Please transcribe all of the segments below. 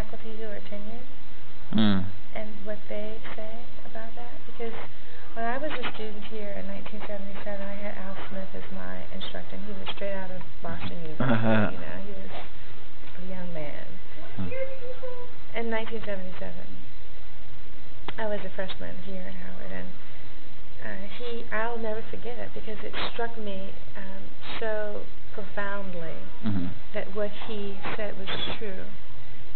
faculty who are tenured and what they say about that. Because when I was a student here in 1977, I had Al Smith as my instructor. He was straight out of Boston University. You know, he was a young man. In 1977, I was a freshman here at Howard, and I'll never forget it because it struck me so profoundly that what he said was true.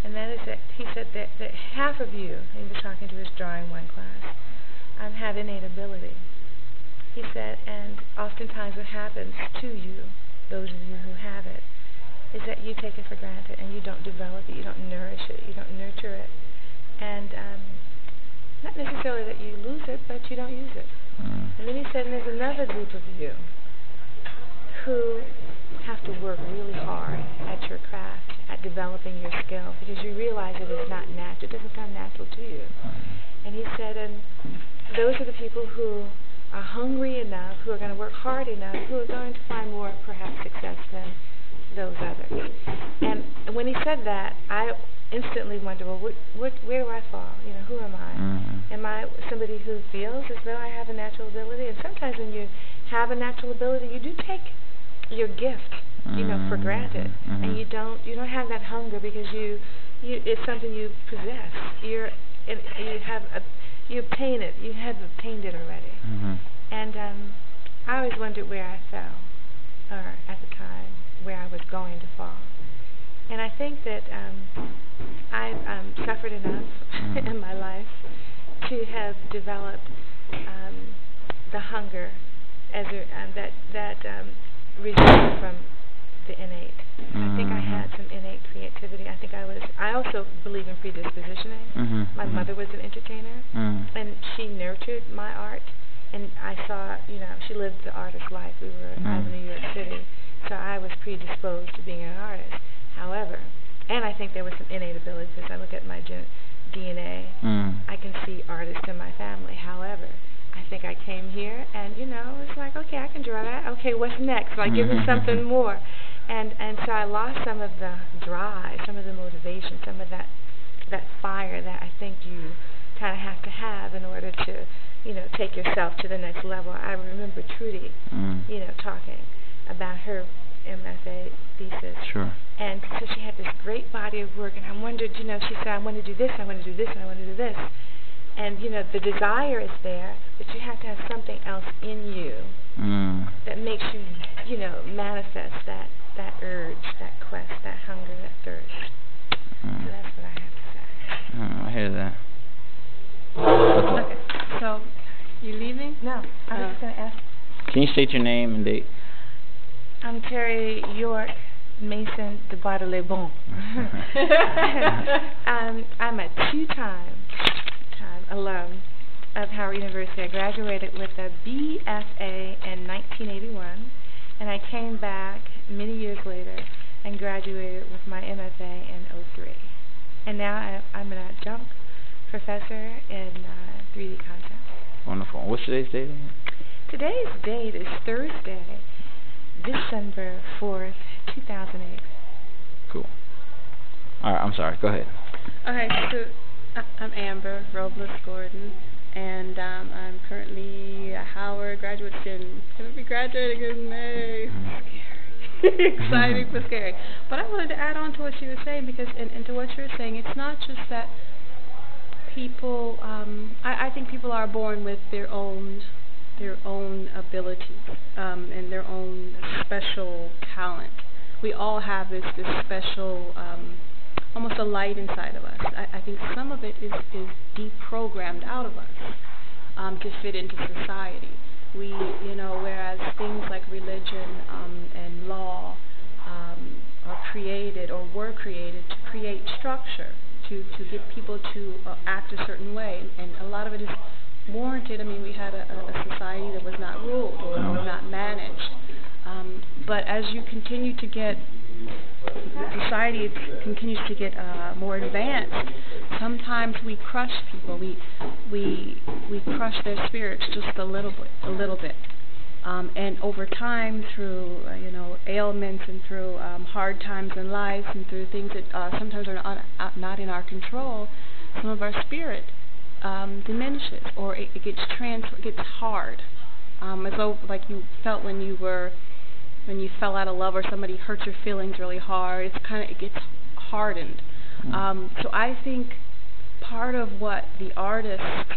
And that is that he said that half of you, he was talking to his drawing one class, have innate ability. He said, and oftentimes what happens to you, those of you who have it, is that you take it for granted and you don't develop it, you don't nourish it, you don't nurture it. And not necessarily that you lose it, but you don't use it. And then he said, and there's another group of you who have to work really hard at your craft, at developing your skill, because you realize that it's not natural, it doesn't come natural to you. And he said, and those are the people who are hungry enough, who are going to work hard enough, who are going to find more, perhaps, success than those others. And when he said that, I instantly wondered, well, where do I fall? You know, who am I? Am I somebody who feels as though I have a natural ability? And sometimes when you have a natural ability, you do take your gift, you know, for granted, and you don't have that hunger because it's something you possess. You obtain it. You have obtained it already. And I always wondered where I fell, or at the time where I was going to fall. And I think that I've suffered enough in my life to have developed the hunger as that resulted from the innate. I think I had some innate creativity. I also believe in predispositioning. My mother was an entertainer, and she nurtured my art. And I saw, you know, she lived the artist life. I was in New York City, so I was predisposed to being an artist. However, and I think there was some innate ability because I look at my DNA, I can see artists in my family. However, I think I came here and, you know, it's like, okay, I can draw that. Okay, what's next? Like, give me something more. And so I lost some of the drive, some of the motivation, some of that fire that I think you kind of have to in order to, you know, take yourself to the next level. I remember Trudy, you know, talking about her MFA thesis. Sure. And so she had this great body of work, and I wondered, you know, she said, I want to do this, I want to do this, and I want to do this. And, you know, the desire is there, but you have to have something else in you that makes you, you know, manifest that urge, that quest, that hunger, that thirst. So that's what I have to say. I hear that. Okay, so you leaving? No, I was just going to ask. Can you state your name and date? I'm Terry York Mason deBardelaben. I'm a two-time alum of Howard University. I graduated with a BFA in 1981, and I came back many years later and graduated with my MFA in 2003. And now I'm an adjunct professor in 3D content. Wonderful. What's today's date again? Today's date is Thursday, December 4th, 2008. Cool. All right, I'm sorry. Go ahead. Okay, so I'm Amber Robles-Gordon, and I'm currently a Howard graduate student. Going to be graduating in May. Scary. Exciting but scary. But I wanted to add on to what you were saying, because and to what you're saying, it's not just that people, I think people are born with their own abilities and their own special talent. We all have this special, almost a light inside of us. I think some of it is deprogrammed out of us to fit into society. We, you know, whereas things like religion and law are created or were created to create structure, to get people to act a certain way, and a lot of it is warranted. I mean, we had a society that was not ruled or not managed. But as you continue to get, society continues to get more advanced, sometimes we crush people. We crush their spirits just a little bit. And over time, through ailments and through hard times in life and through things that sometimes are not in our control, some of our spirit diminishes, or it gets hard, as though like you felt when you fell out of love or somebody hurt your feelings really hard. It gets hardened. So I think part of what the artist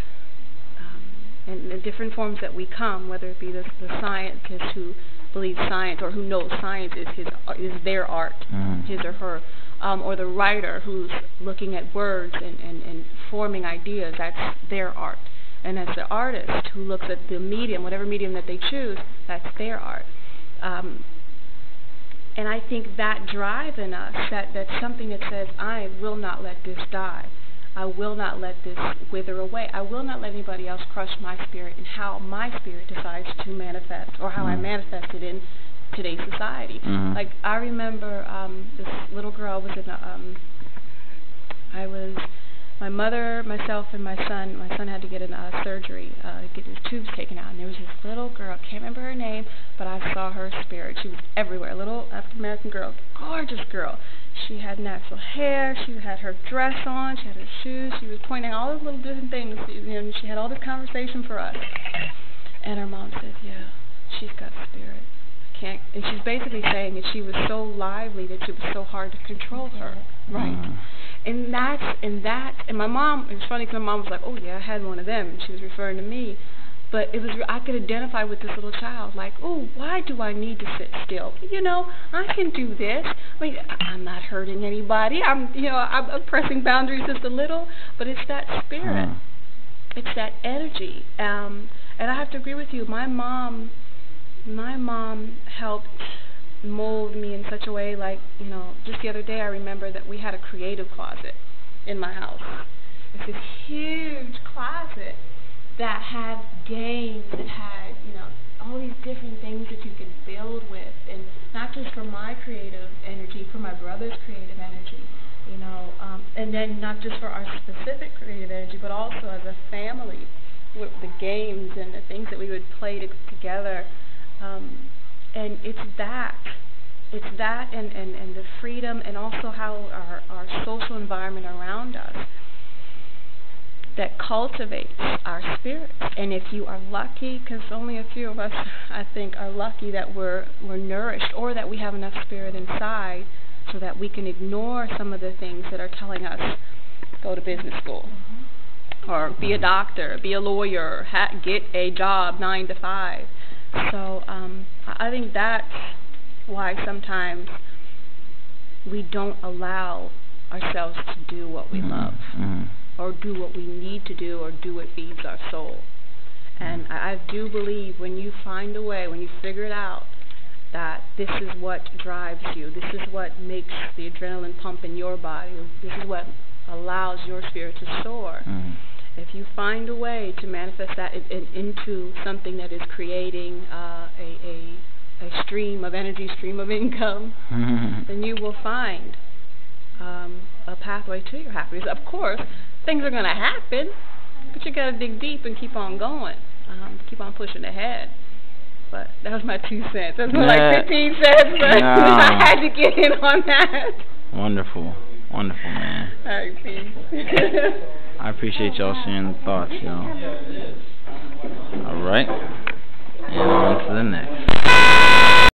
and the different forms that we come, whether it be the scientist who believes science or who knows science is their art, his or her, or the writer who's looking at words and forming ideas, that's their art. And as the artist who looks at the medium, whatever medium that they choose, that's their art. And I think that drive in us, that's something that says, I will not let this die. I will not let this wither away. I will not let anybody else crush my spirit and how my spirit decides to manifest, or how I manifest it in today's society. Like, I remember this little girl was my mother, myself, and my son. My son had to get a surgery, get his tubes taken out, and there was this little girl. Can't remember her name, but I saw her spirit. She was everywhere. A little African American girl, gorgeous girl. She had natural hair. She had her dress on. She had her shoes. She was pointing out all those little different things. And she had all this conversation for us. And her mom said, "Yeah, she's got spirit. Can't." And she's basically saying that she was so lively that it was so hard to control her. Right. And my mom, it was funny because my mom was like, "Oh yeah, I had one of them," and she was referring to me. But I could identify with this little child, like, "Oh, why do I need to sit still? I can do this. I mean, I'm not hurting anybody. I'm pressing boundaries just a little." But it's that spirit. It's that energy. And I have to agree with you. My mom helped mold me in such a way, like, just the other day I remember that we had a creative closet in my house. It's this huge closet that had games, that had, all these different things that you could build with, and not just for my creative energy, for my brother's creative energy, and then not just for our specific creative energy, but also as a family, with the games and the things that we would play together. And it's that and the freedom, and also how our social environment around us that cultivates our spirits. And if you are lucky, because only a few of us, I think, are lucky that we're nourished, or that we have enough spirit inside so that we can ignore some of the things that are telling us, go to business school, or be a doctor, be a lawyer, get a job 9 to 5. So I think that's why sometimes we don't allow ourselves to do what we love, or do what we need to do, or do what feeds our soul. And I do believe when you find a way, when you figure it out, that this is what drives you, this is what makes the adrenaline pump in your body, this is what allows your spirit to soar. If you find a way to manifest that into something that is creating a stream of energy, stream of income, then you will find a pathway to your happiness. Of course, things are going to happen, but you got to dig deep and keep on going, keep on pushing ahead. But that was my 2 cents. That's more like 15 cents, but I had to get in on that. Wonderful, man. All right, peace. I appreciate y'all sharing the thoughts, All right, and on to the next.